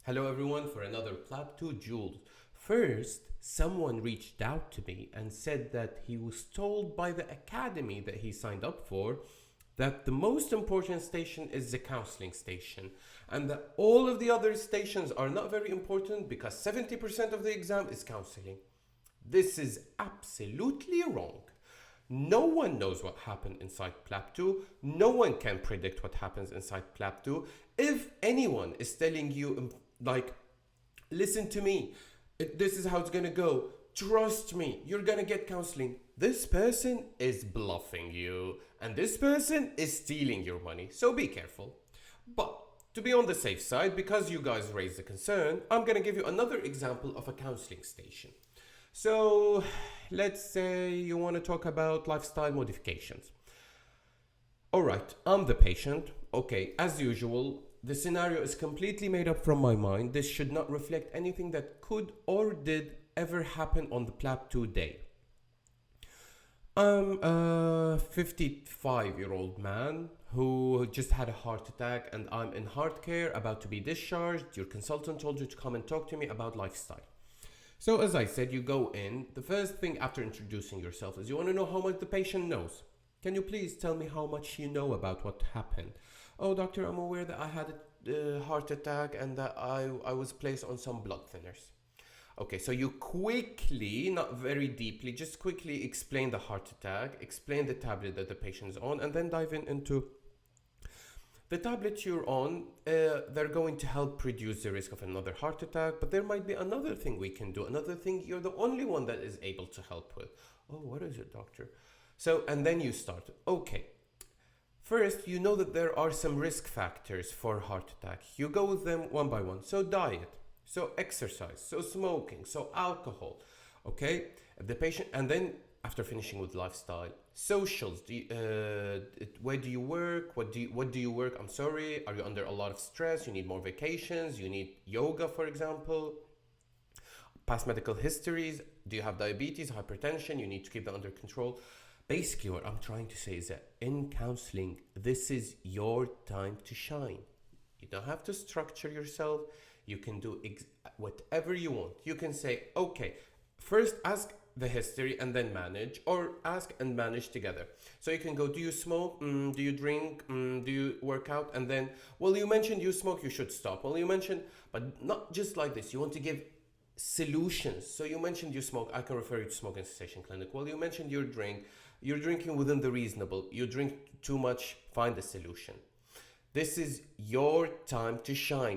Hello everyone for another Plab 2 Jules. First, someone reached out to me and said that he was told by the academy that he signed up for that the most important station is the counseling station and that all of the other stations are not very important because 70% of the exam is counseling. This is absolutely wrong. No one knows what happened inside Plab 2. No one can predict what happens inside Plab 2. If anyone is telling you, listen to me, this is how it's gonna go, trust me, you're gonna get counseling, this person is bluffing you and this person is stealing your money. So be careful. But to be on the safe side, because you guys raised the concern, I'm gonna give you another example of a counseling station. So let's say you want to talk about lifestyle modifications. All right, I'm the patient. Okay, as usual, the scenario is completely made up from my mind. This should not reflect anything that could or did ever happen on the Plab 2 day. I'm a 55-year-old man who just had a heart attack and I'm in heart care, about to be discharged. Your consultant told you to come and talk to me about lifestyle. So as I said, you go in. The first thing after introducing yourself is you want to know how much the patient knows. Can you please tell me how much you know about what happened? Oh, doctor, I'm aware that I had a heart attack and that I was placed on some blood thinners. Okay, so you quickly, not very deeply, just quickly explain the heart attack, explain the tablet that the patient is on, and then dive into the tablet you're on. They're going to help reduce the risk of another heart attack, but there might be another thing we can do, another thing you're the only one that is able to help with. Oh, what is it, doctor? So, and then you start. Okay. First, you know that there are some risk factors for heart attack. You go with them one by one. So diet, so exercise, so smoking, so alcohol. Okay? The patient, and then after finishing with lifestyle, socials, where do you work? What do you work? I'm sorry, are you under a lot of stress? You need more vacations? You need yoga, for example? Past medical histories, do you have diabetes, hypertension? You need to keep that under control. Basically, what I'm trying to say is that in counseling, this is your time to shine. You don't have to structure yourself. You can do whatever you want. You can say, okay, first ask the history and then manage, or ask and manage together. So you can go, do you smoke? Do you drink? Do you work out? And then, well, you mentioned you smoke, you should stop. Well, you mentioned, but not just like this. You want to give solutions. So you mentioned you smoke, I can refer you to smoking cessation clinic. Well, you mentioned you're drinking within the reasonable. You drink too much, find a solution. This is your time to shine.